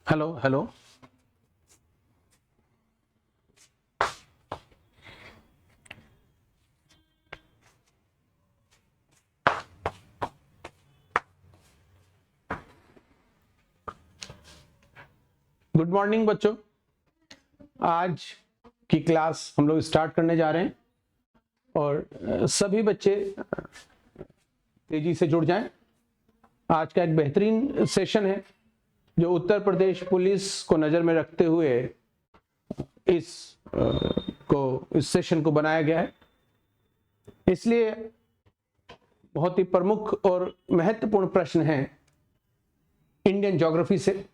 Hello hello. Good morning बच्चों। आज की क्लास हम लोग स्टार्ट करने जा रहे हैं और सभी बच्चे तेजी से जुड़ जाएं। आज का एक बेहतरीन सेशन है जो उत्तर प्रदेश पुलिस को नज़र में रखते हुए इस सेशन को बनाया गया है। इसलिए बहुत ही प्रमुख और महत्वपूर्ण प्रश्न हैं इंडियन ज्योग्राफी से,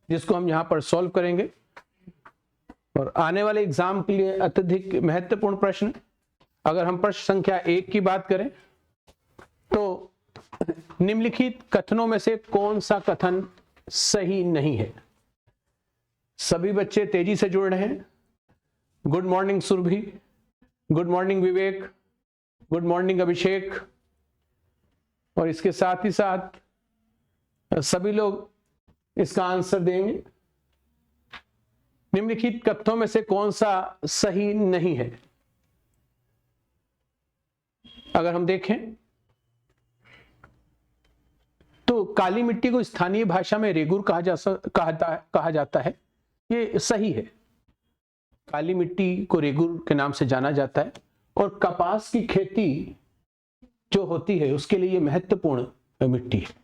जिसको हम यहाँ पर सॉल्व करेंगे और आने वाले एग्जाम के लिए अत्यधिक महत्वपूर्ण प्रश्न। अगर हम प्रश्न संख्या 1 की बात करें तो निम्नलिखित कथनों में से कौन सा कथन सही नहीं है। सभी बच्चे तेजी से जुड़ रहे हैं। Good morning Surabhi, good morning Vivek, good morning Abhishek, और इसके साथ ही साथ सभी लोग इसका आंसर देंगे। निम्नलिखित कथनों में से कौन सा सही नहीं है। अगर हम देखें तो काली मिट्टी को स्थानीय भाषा में रेगुर कहा जाता है। ये सही है। काली मिट्टी को रेगुर के नाम से जाना जाता है और कपास की खेती जो होती है उसके लिए ये महत्वपूर्ण मिट्टी है।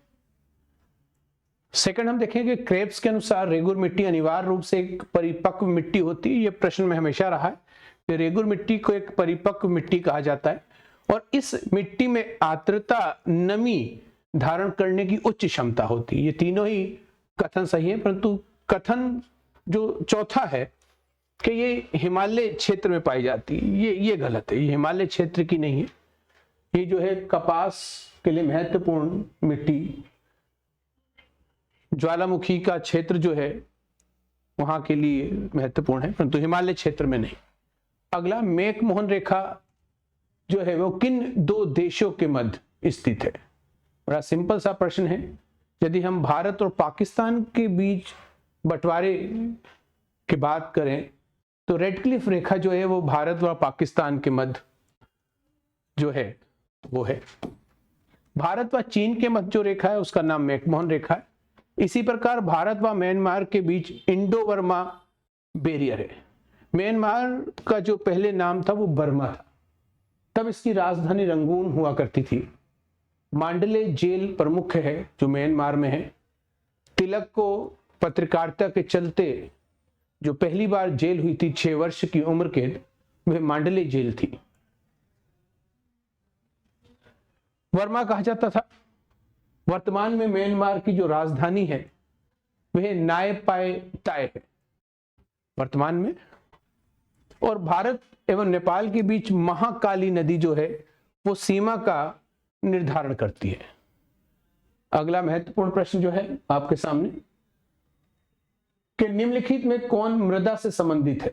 सेकंड, हम देखेंगे क्रेब्स के अनुसार रेगुर मिट्टी अनिवार्य रूप से एक परिपक्व मिट्टी होती है। ये प्रश्न में हमेशा रहा है कि रेगुर मिट्टी को एक परिपक्व मिट्टी कहा जाता है और इस मिट्टी में आर्द्रता, नमी धारण करने की उच्च क्षमता होती है। ये तीनों ही कथन सही है, परंतु कथन जो चौथा है कि ये हिमालय क्षेत्र में पाई जाती है, ये गलत है। ये हिमालय क्षेत्र की नहीं है। ये जो है कपास के लिए महत्वपूर्ण मिट्टी, ज्वालामुखी का क्षेत्र जो है वहां के लिए महत्वपूर्ण है, परंतु हिमालय क्षेत्र में नहीं। अगला, मैकमोहन रेखा जो है वो किन दो देशों के मध्य स्थित है। बड़ा सिंपल सा प्रश्न है। यदि हम भारत और पाकिस्तान के बीच बंटवारे की बात करें तो रेडक्लिफ रेखा जो है वो भारत और पाकिस्तान के मध्य जो है वो है। भारत व चीन के मध्य जो रेखा है उसका नाम मैकमोहन रेखा है। इसी प्रकार भारत व म्यांमार के बीच इंडो बर्मा बैरियर है। म्यांमार का जो पहले नाम था वो बर्मा था, तब इसकी राजधानी रंगून हुआ करती थी। मांडले जेल प्रमुख है जो म्यांमार में है। तिलक को पत्रकारिता के चलते जो पहली बार जेल हुई थी 6 वर्ष की उम्र कैद, वह मांडले जेल थी। बर्मा कहा जाता था। वर्तमान में म्यांमार की जो राजधानी है वह नाय पाय ताय है वर्तमान में। और भारत एवं नेपाल के बीच महाकाली नदी जो है वो सीमा का निर्धारण करती है। अगला महत्वपूर्ण प्रश्न जो है आपके सामने कि निम्नलिखित में कौन मृदा से संबंधित है।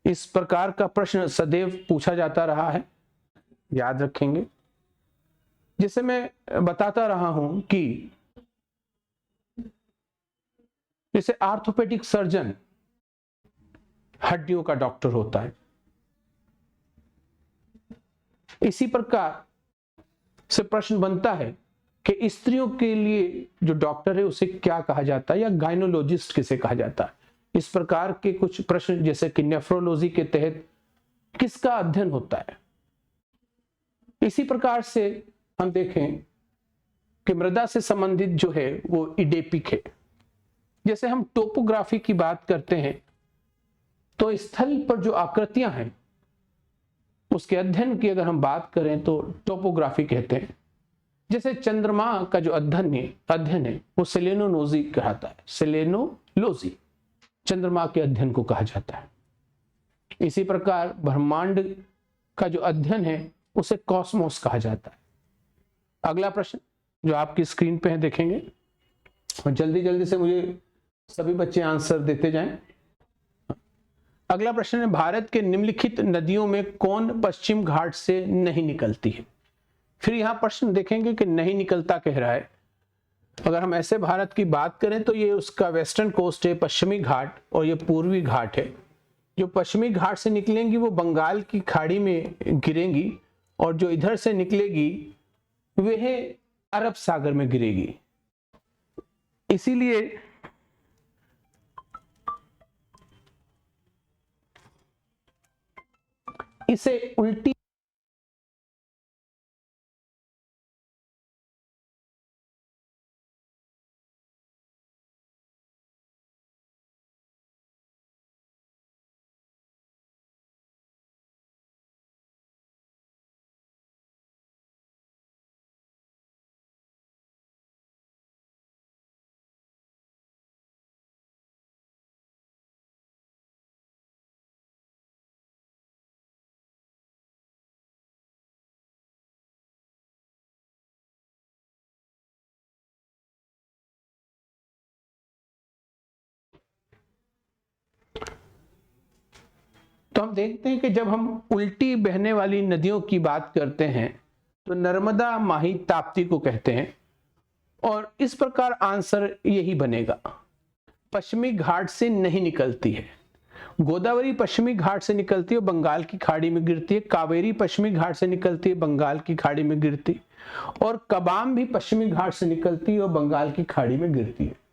इस प्रकार का प्रश्न सदैव पूछा जाता रहा है, याद रखेंगे। जैसे मैं बताता रहा हूं कि जैसे आर्थोपेडिक सर्जन हड्डियों का डॉक्टर होता है, इसी प्रकार से प्रश्न बनता है कि स्त्रियों के लिए जो डॉक्टर है उसे क्या कहा जाता है या गायनोलॉजिस्ट किसे कहा जाता है। इस प्रकार के कुछ प्रश्न जैसे कि नेफ्रोलॉजी के तहत किसका अध्ययन होता है। इसी प्रकार से हम देखें कि मृदा से संबंधित जो है वो इडेपिक है। जैसे हम टोपोग्राफी की बात करते हैं तो स्थल पर जो आकृतियां हैं उसके अध्ययन की अगर हम बात करें तो टोपोग्राफी कहते हैं। जैसे चंद्रमा का जो अध्ययन है वो सेलेनोलॉजी कहलाता है। सेलेनोलॉजी चंद्रमा के अध्ययन को कहा जाता है। इसी प्रकार ब्रह्मांड का जो अध्ययन है उसे कॉस्मोस कहा जाता है। अगला प्रश्न जो आपकी स्क्रीन पे है देखेंगे और जल्दी जल्दी से मुझे सभी बच्चे आंसर देते जाएं। अगला प्रश्न है, भारत के निम्नलिखित नदियों में कौन पश्चिम घाट से नहीं निकलती है। फिर यहां प्रश्न देखेंगे कि नहीं निकलता कह रहा है। अगर हम ऐसे भारत की बात करें तो ये उसका वेस्टर्न कोस्ट है, पश्चिमी घाट, और ये पूर्वी घाट है। जो पश्चिमी घाट से निकलेंगी वो बंगाल की खाड़ी में गिरेंगी, और जो इधर से निकलेगी वह अरब सागर में गिरेगी। इसीलिए इसे उल्टी तो हम देखते हैं कि जब हम उल्टी बहने वाली नदियों की बात करते हैं तो नर्मदा, माही, ताप्ती को कहते हैं, और इस प्रकार आंसर यही बनेगा। पश्चिमी घाट से नहीं निकलती है। गोदावरी पश्चिमी घाट से निकलती है, बंगाल की खाड़ी में गिरती है। कावेरी पश्चिमी घाट से निकलती है, बंगाल की खाड़ी में गिरती, और कबाम भी पश्चिमी घाट से निकलती है और बंगाल की खाड़ी में गिरती है।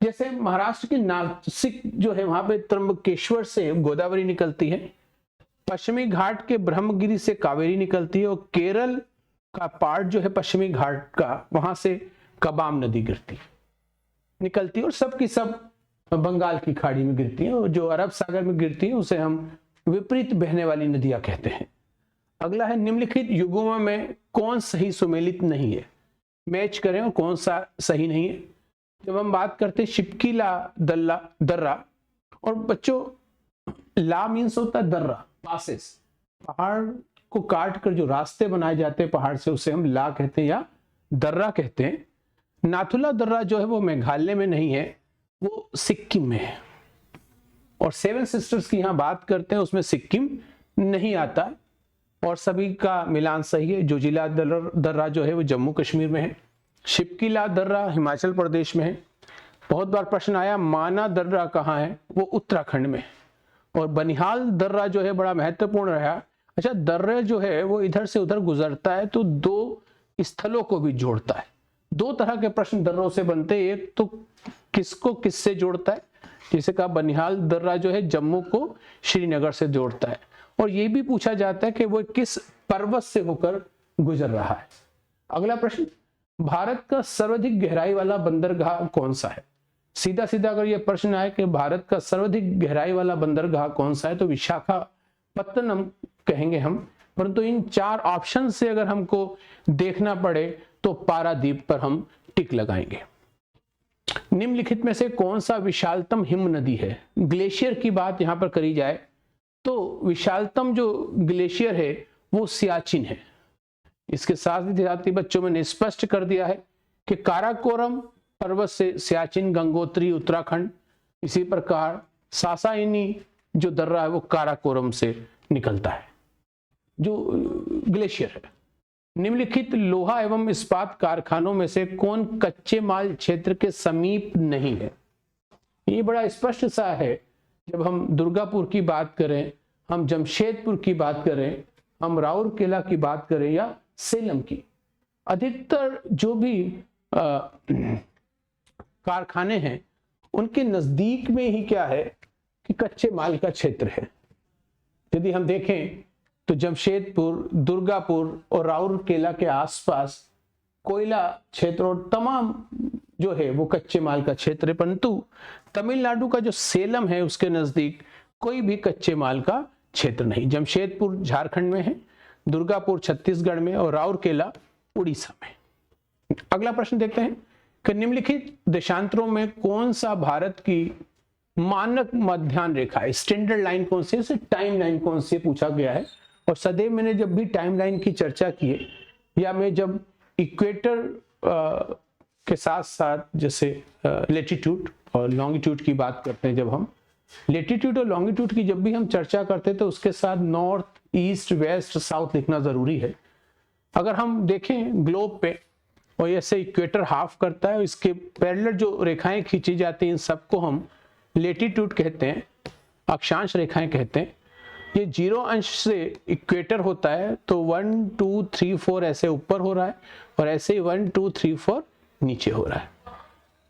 जैसे महाराष्ट्र के नासिक जो है वहां पे त्र्यंबकेश्वर से गोदावरी निकलती है, पश्चिमी घाट के ब्रह्मगिरी से कावेरी निकलती है, और केरल का पार्ट जो है पश्चिमी घाट का, वहां से कबाम नदी गिरती निकलती है, और सब की सब बंगाल की खाड़ी में गिरती है, और जो अरब सागर में गिरती है उसे हम विपरीत बहने वाली नदियां कहते हैं। अगला है निम्नलिखित युग्मों में कौन सही सुमेलित नहीं है, मैच करें और कौन सा सही नहीं है। जब हम बात करते हैं शिपकीला दर्रा, और बच्चों ला मीन्स होता है दर्रा, पासेस, पहाड़ को काट कर जो रास्ते बनाए जाते हैं पहाड़ से, उसे हम ला कहते हैं या दर्रा कहते हैं। नाथुला दर्रा जो है वो मेघालय में नहीं है, वो सिक्किम में है, और सेवन सिस्टर्स की यहां बात करते हैं उसमें सिक्किम नहीं आता है, और सभी का मिलान सही है। जोजिला दर्रा जो है वो जम्मू कश्मीर में है, शिपकीला दर्रा हिमाचल प्रदेश में है। बहुत बार प्रश्न आया माना दर्रा कहाँ है, वो उत्तराखंड में, और बनिहाल दर्रा जो है बड़ा महत्वपूर्ण रहा। अच्छा, दर्रा जो है वो इधर से उधर गुजरता है तो दो स्थलों को भी जोड़ता है। दो तरह के प्रश्न दर्रों से बनते हैं, एक तो किसको किससे जोड़ता है, जैसे कहा बनिहाल दर्रा जो है जम्मू को श्रीनगर से जोड़ता है, और ये भी पूछा जाता है कि वो किस पर्वत से होकर गुजर रहा है। अगला प्रश्न, भारत का सर्वाधिक गहराई वाला बंदरगाह कौन सा है। सीधा सीधा अगर यह प्रश्न आए कि भारत का सर्वाधिक गहराई वाला बंदरगाह कौन सा है, तो विशाखापत्तनम कहेंगे हम, परंतु इन चार ऑप्शन से अगर हमको देखना पड़े तो पारादीप पर हम टिक लगाएंगे। निम्नलिखित में से कौन सा विशालतम हिम नदी है। ग्लेशियर की बात यहां पर करी जाए तो विशालतम जो ग्लेशियर है वो सियाचिन है। इसके साथ ही बच्चों में स्पष्ट कर दिया है कि काराकोरम पर्वत से सियाचिन, गंगोत्री उत्तराखंड, इसी प्रकार सासाइनी जो दर्रा है वो काराकोरम से निकलता है जो ग्लेशियर है। निम्नलिखित लोहा एवं इस्पात कारखानों में से कौन कच्चे माल क्षेत्र के समीप नहीं है। ये बड़ा स्पष्ट सा है। जब हम दुर्गापुर की बात करें, हम जमशेदपुर की बात करें, हम राउरकेला की बात करें या सेलम की, अधिकतर जो भी कारखाने हैं उनके नजदीक में ही क्या है कि कच्चे माल का क्षेत्र है। यदि हम देखें तो जमशेदपुर, दुर्गापुर और राउरकेला के आसपास कोयला क्षेत्र और तमाम जो है वो कच्चे माल का क्षेत्र है, परंतु तमिलनाडु का जो सेलम है उसके नजदीक कोई भी कच्चे माल का क्षेत्र नहीं। जमशेदपुर झारखंड में है, दुर्गापुर छत्तीसगढ़ में और राउरकेला उड़ीसा में। अगला प्रश्न देखते हैं कि निम्नलिखित देशांतरों में कौन सा भारत की मानक मध्याह्न रेखा है, स्टैंडर्ड लाइन कौन सी है, टाइम लाइन कौन सी पूछा गया है। और सदैव मैंने जब भी टाइम लाइन की चर्चा की है या मैं जब इक्वेटर के साथ साथ जैसे लेटीट्यूड और लॉन्गिट्यूड की बात करते हैं, जब हम लेटीट्यूड और लॉन्गिट्यूड की जब भी हम चर्चा करते हैं तो उसके साथ नॉर्थ, ईस्ट, वेस्ट, साउथ लिखना जरूरी है। अगर हम देखें ग्लोब पे और ऐसे इक्वेटर हाफ करता है। इसके पैरेलल जो रेखाएं खींची जाती हैं इन सबको हम लेटीट्यूड कहते हैं, अक्षांश रेखाएं कहते हैं। ये 0 अंश से इक्वेटर होता है तो 1 2 3 4 ऐसे ऊपर हो रहा है और ऐसे ही 1 2 3 4 नीचे हो रहा है।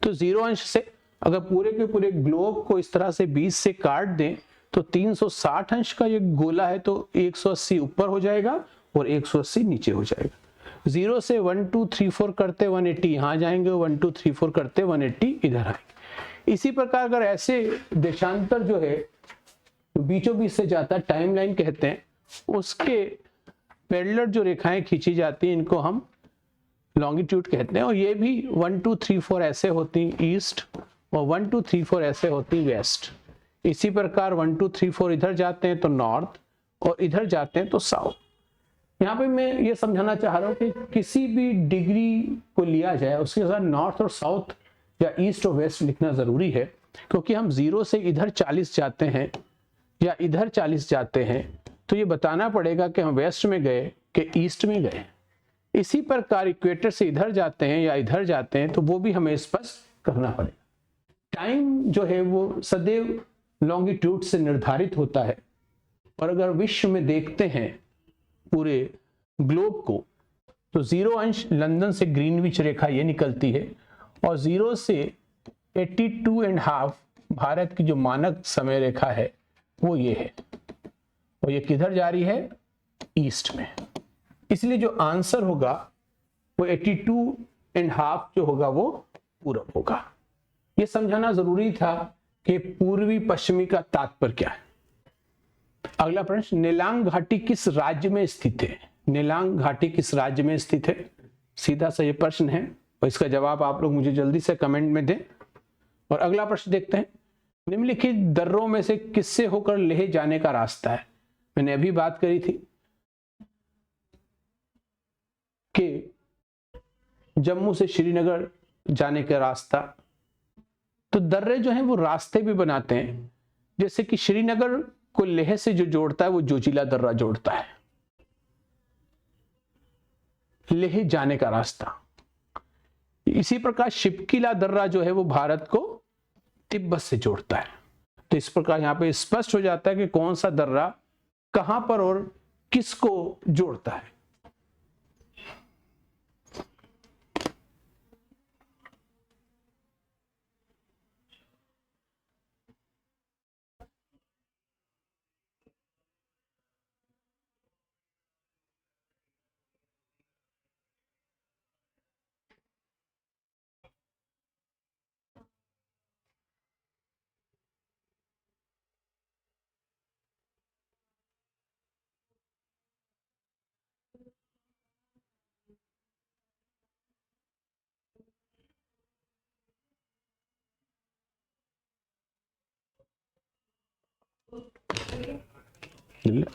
तो 0 अंश से अगर पूरे के पूरे ग्लोब को इस तरह से 20 से काट दें तो 360 अंश का ये गोला है तो 180 ऊपर हो जाएगा और 180 नीचे हो जाएगा। 0 से 1 2 3 4 करते 180 यहाँ जाएंगे, 1 2 3 4 करते 180 इधर आएंगे। इसी प्रकार अगर ऐसे देशांतर जो है बीचों बीच से जाता है, टाइमलाइन कहते हैं, उसके पैरेलल जो रेखाएं खींची जाती हैं इनको हम लॉन्गिट्यूड कहते हैं। और ये भी 1 2 3 4 ऐसे होती हैं ईस्ट और 1 2 3 4 ऐसे होती हैं वेस्ट। इसी प्रकार 1 2 3 4 इधर जाते हैं तो नॉर्थ और इधर जाते हैं तो साउथ। यहाँ पे मैं ये समझाना चाह रहा हूँ कि किसी भी डिग्री को लिया जाए उसके साथ नॉर्थ और साउथ या ईस्ट और वेस्ट लिखना जरूरी है, क्योंकि हम 0 से इधर 40 जाते हैं या इधर 40 जाते हैं तो ये बताना पड़ेगा कि हम वेस्ट में गए कि ईस्ट में गए। इसी प्रकार इक्वेटर से इधर जाते हैं या इधर जाते हैं तो वो भी हमें स्पष्ट करना पड़ेगा। टाइम जो है वो सदैव लॉन्गिट्यूड से निर्धारित होता है। और अगर विश्व में देखते हैं पूरे ग्लोब को तो 0 अंश लंदन से ग्रीनविच रेखा ये निकलती है और 0 से 82.5 भारत की जो मानक समय रेखा है वो ये है और ये किधर जा रही है, ईस्ट में। इसलिए जो आंसर होगा वो 82.5 जो होगा वो पूरब होगा। ये समझाना जरूरी था कि पूर्वी पश्चिमी का तात्पर्य क्या है। अगला प्रश्न, नेलांग घाटी किस राज्य में स्थित है? नेलांग घाटी किस राज्य में स्थित है? सीधा सा ये प्रश्न है और इसका जवाब आप लोग मुझे जल्दी से कमेंट में दें। और अगला प्रश्न देखते हैं, निम्नलिखित दर्रों में से किससे होकर लेह जाने का रास्ता है? मैंने अभी बात करी थी कि जम्मू से श्रीनगर जाने का रास्ता। तो दर्रे जो हैं वो रास्ते भी बनाते हैं, जैसे कि श्रीनगर को लेह से जो जोड़ता है वो जोजिला दर्रा जोड़ता है, लेह जाने का रास्ता। इसी प्रकार शिपकिला दर्रा जो है वो भारत को तिब्बत से जोड़ता है। तो इस प्रकार यहां पे स्पष्ट हो जाता है कि कौन सा दर्रा कहां पर और किसको जोड़ता है।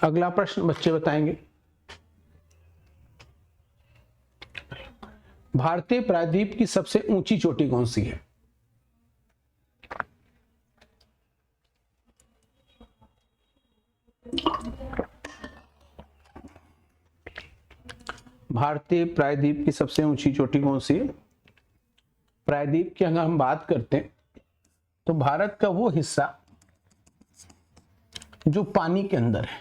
अगला प्रश्न बच्चे बताएंगे, भारतीय प्रायद्वीप की सबसे ऊंची चोटी कौन सी है? भारतीय प्रायद्वीप की सबसे ऊंची चोटी कौन सी है? प्रायद्वीप की अगर हम बात करते हैं तो भारत का वो हिस्सा जो पानी के अंदर है,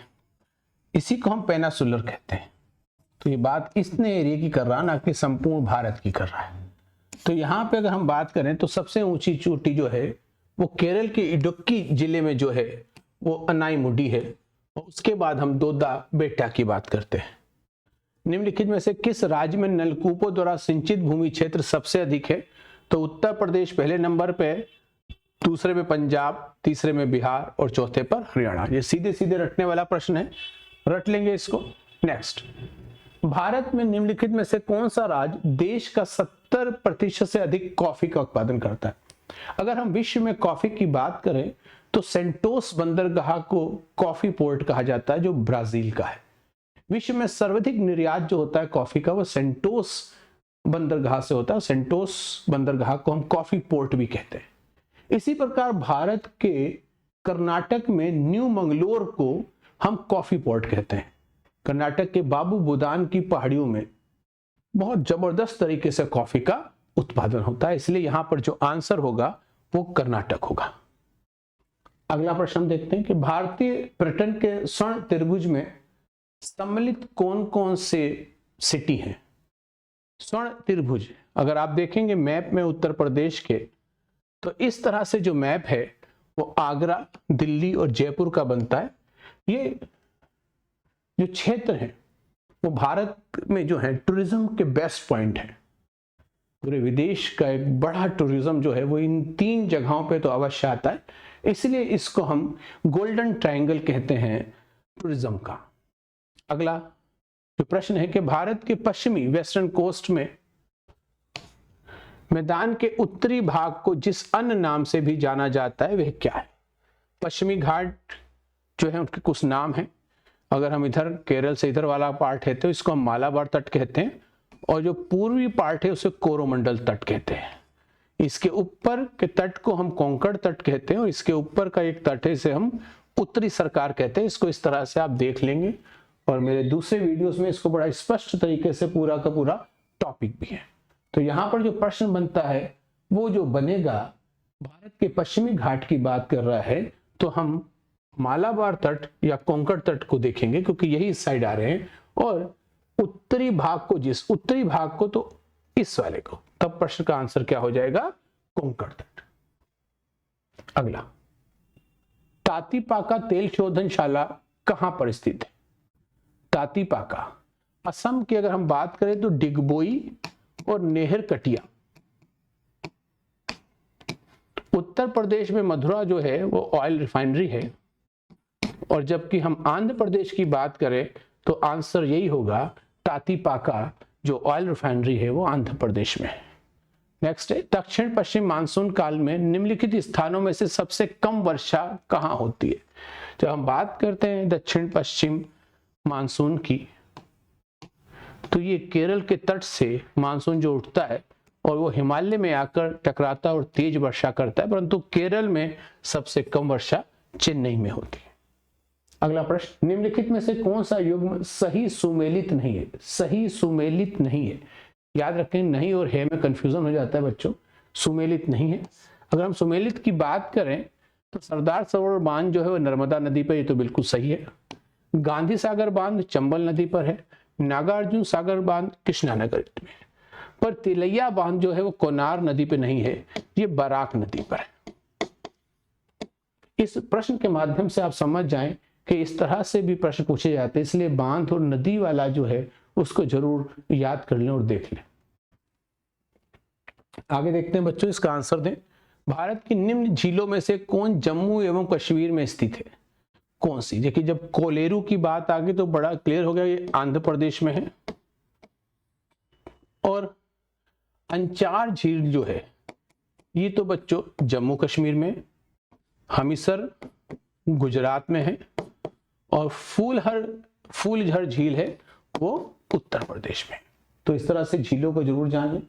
इसी को हम पेनिनसुलर कहते हैं। तो ये बात इसने एरिया की कर रहा है, ना कि संपूर्ण भारत की कर रहा है। तो यहाँ पे अगर हम बात करें तो सबसे ऊंची चोटी जो है वो केरल के इडुक्की जिले में जो है वो अनाईमुडी है। और उसके बाद हम दोदा बेटा की बात करते हैं। निम्नलिखित में से किस राज्य में नलकूपों द्वारा सिंचित भूमि क्षेत्र सबसे अधिक है? तो उत्तर प्रदेश पहले नंबर पे, दूसरे में पंजाब, तीसरे में बिहार और चौथे पर हरियाणा। ये सीधे सीधे रटने वाला प्रश्न है, रट लेंगे इसको। नेक्स्ट, भारत में निम्नलिखित में से कौन सा राज्य देश का 70% से अधिक कॉफी का उत्पादन करता है? अगर हम विश्व में कॉफी की बात करें तो सेंटोस बंदरगाह को कॉफी पोर्ट कहा जाता है, जो ब्राजील का है। विश्व में सर्वाधिक निर्यात जो होता है कॉफी का वो सेंटोस बंदरगाह से होता है। सेंटोस बंदरगाह को हम कॉफी पोर्ट भी कहते हैं। इसी प्रकार भारत के कर्नाटक में न्यू मंगलोर को हम कॉफी पोर्ट कहते हैं। कर्नाटक के बाबू बुदान की पहाड़ियों में बहुत जबरदस्त तरीके से कॉफी का उत्पादन होता है, इसलिए यहां पर जो आंसर होगा वो कर्नाटक होगा। अगला प्रश्न देखते हैं कि भारतीय पर्यटन के स्वर्ण त्रिभुज में सम्मिलित कौन कौन से सिटी हैं। स्वर्ण त्रिभुज अगर आप देखेंगे मैप में उत्तर प्रदेश के, तो इस तरह से जो मैप है वो आगरा, दिल्ली और जयपुर का बनता है। ये जो क्षेत्र है वो भारत में जो है टूरिज्म के बेस्ट पॉइंट है। पूरे विदेश का एक बड़ा टूरिज्म जो है वो इन 3 जगहों पे तो अवश्य आता है, इसलिए इसको हम गोल्डन ट्रायंगल कहते हैं टूरिज्म का। अगला जो प्रश्न है कि भारत के पश्चिमी वेस्टर्न कोस्ट में मैदान के उत्तरी भाग को जिस अन्य नाम से भी जाना जाता है वह क्या है। पश्चिमी घाट जो है उनके कुछ नाम हैं। अगर हम इधर केरल से इधर वाला पार्ट है तो इसको हम मालाबार तट कहते हैं, और जो पूर्वी पार्ट है उसे कोरोमंडल तट कहते हैं। इसके ऊपर के तट को हम कोंकण तट कहते हैं, और इसके ऊपर का एक तट है इसे हम उत्तरी सरकार कहते हैं। इसको इस तरह से आप देख लेंगे, और मेरे दूसरे वीडियोस में इसको बड़ा स्पष्ट तरीके से पूरा का पूरा टॉपिक भी है। तो यहाँ पर जो प्रश्न बनता है वो जो बनेगा, भारत के पश्चिमी घाट की बात कर रहा है तो हम मालाबार तट या कोंकण तट को देखेंगे, क्योंकि यही इस साइड आ रहे हैं, और उत्तरी भाग को उत्तरी भाग को तो इस वाले को, तब प्रश्न का आंसर क्या हो जाएगा, कोंकण तट। अगला, तातीपाका तेल शोधनशाला कहां पर स्थित है। तातीपाका असम की अगर हम बात करें तो डिगबोई और नेहरकटिया। उत्तर प्रदेश में मथुरा जो है वो ऑयल रिफाइनरी है, और जबकि हम आंध्र प्रदेश की बात करें तो आंसर यही होगा, तातीपाका जो ऑयल रिफाइनरी है वो आंध्र प्रदेश में है। नेक्स्ट है, दक्षिण पश्चिम मानसून काल में निम्नलिखित स्थानों में से सबसे कम वर्षा कहां होती है। जब हम बात करते हैं दक्षिण पश्चिम मानसून की, तो ये केरल के तट से मानसून जो उठता है और वो हिमालय में आकर टकराता और तेज वर्षा करता है, परंतु केरल में सबसे कम वर्षा चेन्नई में होती है। अगला प्रश्न, निम्नलिखित में से कौन सा युग्म सही सुमेलित नहीं है। सही सुमेलित नहीं है, याद रखें, नहीं और है में कंफ्यूजन हो जाता है बच्चों। सुमेलित नहीं है। अगर हम सुमेलित की बात करें तो सरदार सरोवर बांध जो है वो नर्मदा नदी पर, ये तो बिल्कुल सही है। गांधी सागर बांध चंबल नदी पर है। नागार्जुन सागर बांध कृष्णा नगर में, पर तिलैया बांध जो है वो कोनार नदी पे नहीं है, ये बराक नदी पर है। इस प्रश्न के माध्यम से आप समझ जाएं कि इस तरह से भी प्रश्न पूछे जाते हैं, इसलिए बांध और नदी वाला जो है उसको जरूर याद कर लें और देख लें। आगे देखते हैं बच्चों, इसका आंसर दें। भारत की निम्न झीलों में से कौन जम्मू एवं कश्मीर में स्थित है। कौन सी। देखिए, जब कोलेरू की बात आ गई तो बड़ा क्लियर हो गया, ये आंध्र प्रदेश में है। और अंचार झील जो है ये तो बच्चों जम्मू कश्मीर में, हमीरसर गुजरात में है, और फूलझर झील है वो उत्तर प्रदेश में। तो इस तरह से झीलों को जरूर जान लें।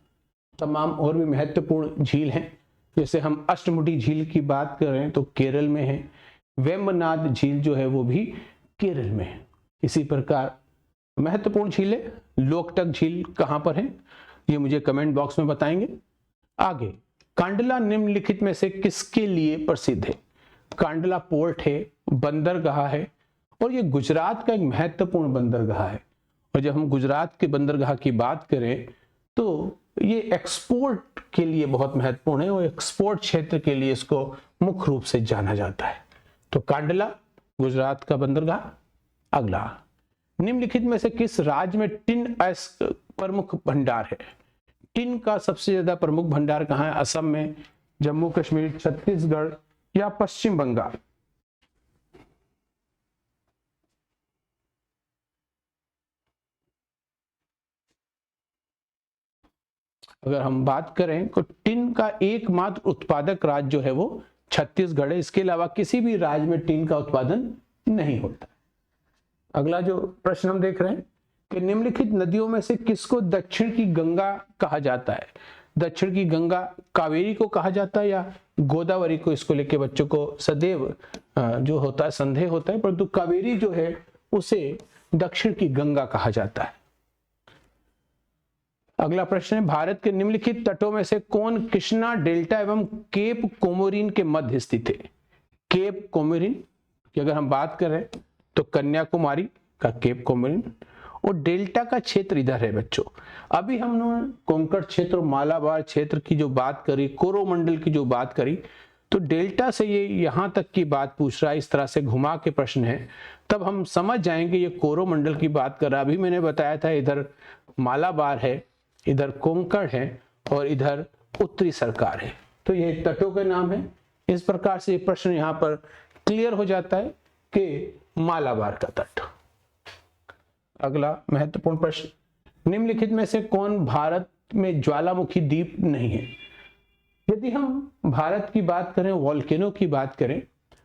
तमाम और भी महत्वपूर्ण झील हैं, जैसे हम अष्टमुडी झील की बात कर रहे हैं तो केरल में है। वेम्बनाड झील जो है वो भी केरल में है। इसी प्रकार महत्वपूर्ण झीलें, लोकटक झील कहां पर है ये मुझे कमेंट बॉक्स में बताएंगे। आगे, कांडला निम्नलिखित में से किसके लिए प्रसिद्ध है। कांडला पोर्ट है, बंदरगाह है, और ये गुजरात का एक महत्वपूर्ण बंदरगाह है। और जब हम गुजरात के बंदरगाह की बात करें तो ये एक्सपोर्ट के लिए बहुत महत्वपूर्ण है, और एक्सपोर्ट क्षेत्र के लिए इसको मुख्य रूप से जाना जाता है। तो कांडला गुजरात का बंदरगाह। अगला, निम्नलिखित में से किस राज्य में टिन प्रमुख भंडार है। टिन का सबसे ज्यादा प्रमुख भंडार कहाँ है। असम में, जम्मू कश्मीर, छत्तीसगढ़ या पश्चिम बंगाल। अगर हम बात करें तो टिन का एकमात्र उत्पादक राज्य जो है वो छत्तीसगढ़ है। इसके अलावा किसी भी राज्य में टिन का उत्पादन नहीं होता। अगला जो प्रश्न हम देख रहे हैं कि निम्नलिखित नदियों में से किसको दक्षिण की गंगा कहा जाता है। दक्षिण की गंगा कावेरी को कहा जाता है या गोदावरी को। इसको लेके बच्चों को सदैव जो होता है संदेह होता है, परंतु कावेरी जो है उसे दक्षिण की गंगा कहा जाता है। अगला प्रश्न है, भारत के निम्नलिखित तटों में से कौन कृष्णा डेल्टा एवं केप कोमोरिन के मध्य स्थित है? केप कोमोरिन की अगर हम बात करें तो कन्याकुमारी का केप कोमोरिन, और डेल्टा का क्षेत्र इधर है बच्चों। अभी हमने कोंकण क्षेत्र और मालाबार क्षेत्र की जो बात करी, कोरोमंडल की जो बात करी, तो डेल्टा से ये यहां तक की बात पूछ रहा है, इस तरह से घुमा के प्रश्न है, तब हम समझ जाएंगे ये कोरोमंडल की बात कर रहा है। अभी मैंने बताया था इधर मालाबार है, इधर कोंकण है और इधर उत्तरी सरकार है, तो ये तटों के नाम है। इस प्रकार से प्रश्न यहाँ पर क्लियर हो जाता है कि मालाबार का तट। अगला महत्वपूर्ण प्रश्न, निम्नलिखित में से कौन भारत में ज्वालामुखी द्वीप नहीं है? यदि हम भारत की बात करें, वॉल्केनो की बात करें,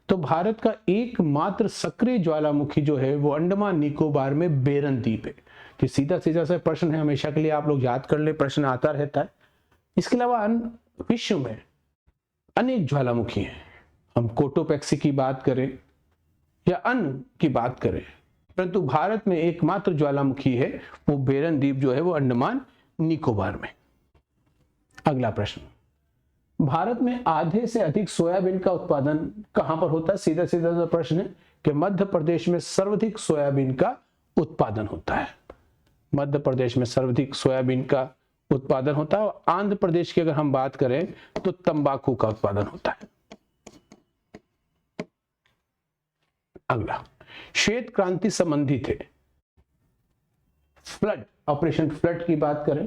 तो भारत का एकमात्र सक्रिय ज्वालामुखी जो है वो अंडमान निकोबार में बेरन द्वीप है। कि सीधा सीधा सा प्रश्न है, हमेशा के लिए आप लोग याद कर ले, प्रश्न आता रहता है। इसके अलावा विश्व में अनेक ज्वालामुखी हैं, हम कोटोपैक्सी की बात करें या अन्य की बात करें, परंतु भारत में एकमात्र ज्वालामुखी है वो बेरन द्वीप जो है वो अंडमान निकोबार में। अगला प्रश्न, भारत में आधे से अधिक सोयाबीन का उत्पादन कहां पर होता है? सीधा सीधा सा प्रश्न है कि मध्य प्रदेश में सर्वाधिक सोयाबीन का उत्पादन होता है। मध्य प्रदेश में सर्वाधिक सोयाबीन का उत्पादन होता है, और आंध्र प्रदेश की अगर हम बात करें तो तंबाकू का उत्पादन होता है। अगला, श्वेत क्रांति संबंधित है, फ्लड, ऑपरेशन फ्लड की बात करें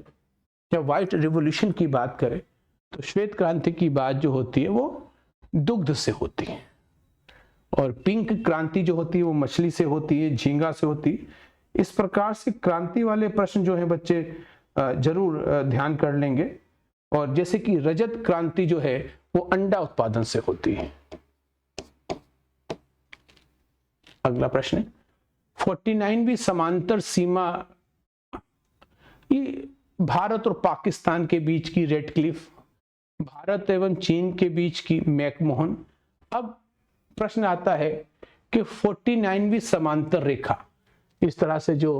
या व्हाइट रिवॉल्यूशन की बात करें, तो श्वेत क्रांति की बात जो होती है वो दुग्ध से होती है, और पिंक क्रांति जो होती है वो मछली से होती है, झींगा से होती है। इस प्रकार से क्रांति वाले प्रश्न जो है बच्चे जरूर ध्यान कर लेंगे। और जैसे कि रजत क्रांति जो है वो अंडा उत्पादन से होती है। अगला प्रश्न है, 49वीं समांतर सीमा, ये भारत और पाकिस्तान के बीच की रेड क्लिफ, भारत एवं चीन के बीच की मैकमोहन। अब प्रश्न आता है कि 49वीं समांतर रेखा, इस तरह से जो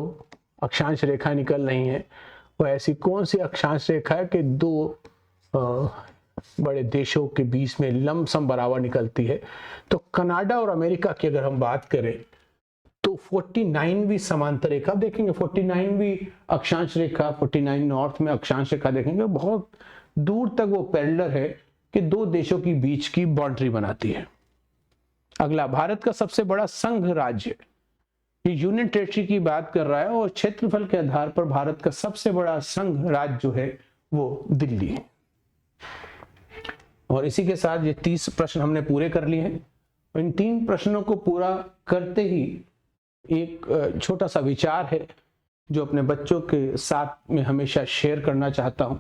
अक्षांश रेखा निकल रही है वो ऐसी कौन सी अक्षांश रेखा है कि दो बड़े देशों के बीच में लमसम बराबर निकलती है? तो कनाडा और अमेरिका की अगर हम बात करें तो 49वीं समांतर रेखा देखेंगे, 49वीं अक्षांश रेखा, 49 नॉर्थ में अक्षांश रेखा देखेंगे, बहुत दूर तक वो पैरेलल है कि दो देशों की बीच की बाउंड्री बनाती है। अगला, भारत का सबसे बड़ा संघ राज्य, ये यूनियन टेरिटरी की बात कर रहा है, और क्षेत्रफल के आधार पर भारत का सबसे बड़ा संघ राज्य जो है वो दिल्ली है। और इसी के साथ ये 30 प्रश्न हमने पूरे कर लिए हैं। इन 3 प्रश्नों को पूरा करते ही एक छोटा सा विचार है जो अपने बच्चों के साथ में हमेशा शेयर करना चाहता हूं।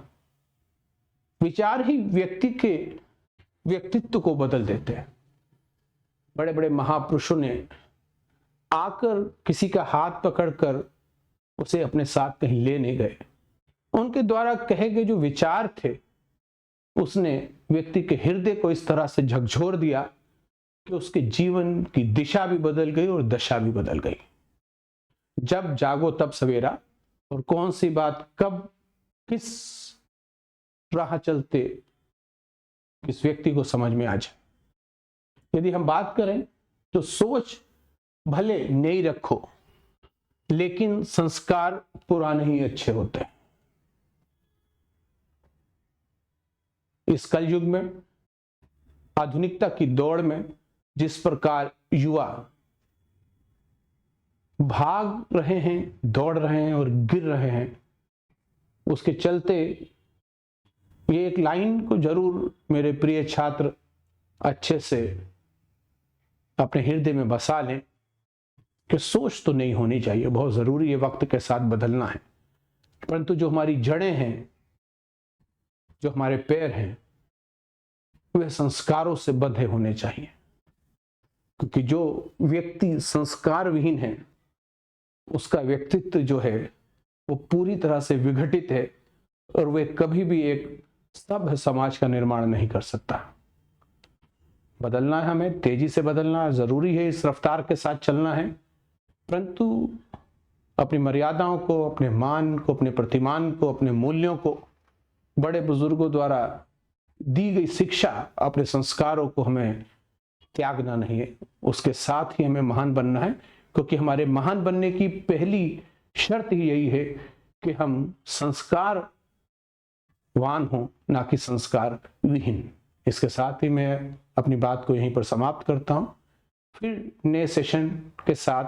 विचार ही व्यक्ति के व्यक्तित्व को बदल देते हैं। बड़े बड़े महापुरुषों ने आकर किसी का हाथ पकड़कर उसे अपने साथ कहीं ले नहीं गए, उनके द्वारा कहे गए जो विचार थे उसने व्यक्ति के हृदय को इस तरह से झकझोर दिया कि उसके जीवन की दिशा भी बदल गई और दशा भी बदल गई। जब जागो तब सवेरा, और कौन सी बात कब किस राह चलते इस व्यक्ति को समझ में आ जाए। यदि हम बात करें तो सोच भले नई रखो लेकिन संस्कार पुराने ही अच्छे होते हैं। इस कलयुग में, आधुनिकता की दौड़ में जिस प्रकार युवा भाग रहे हैं, दौड़ रहे हैं और गिर रहे हैं, उसके चलते ये एक लाइन को जरूर मेरे प्रिय छात्र अच्छे से अपने हृदय में बसा लें कि सोच तो नहीं होनी चाहिए, बहुत जरूरी है, वक्त के साथ बदलना है, परंतु जो हमारी जड़ें हैं, जो हमारे पैर हैं, वे संस्कारों से बंधे होने चाहिए। क्योंकि जो व्यक्ति संस्कार विहीन है उसका व्यक्तित्व जो है वो पूरी तरह से विघटित है और वे कभी भी एक सभ्य समाज का निर्माण नहीं कर सकता। बदलना है, हमें तेजी से बदलना जरूरी है, इस रफ्तार के साथ चलना है, परंतु अपनी मर्यादाओं को, अपने मान को, अपने प्रतिमान को, अपने मूल्यों को, बड़े बुजुर्गों द्वारा दी गई शिक्षा, अपने संस्कारों को हमें त्यागना नहीं है। उसके साथ ही हमें महान बनना है, क्योंकि हमारे महान बनने की पहली शर्त ही यही है कि हम संस्कारवान हों, ना कि संस्कार विहीन। इसके साथ ही मैं अपनी बात को यहीं पर समाप्त करता हूं। फिर नए सेशन के साथ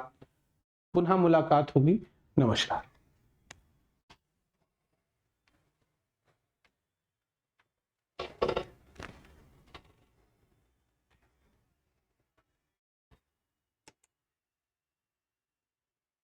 पुनः मुलाकात होगी। नमस्कार।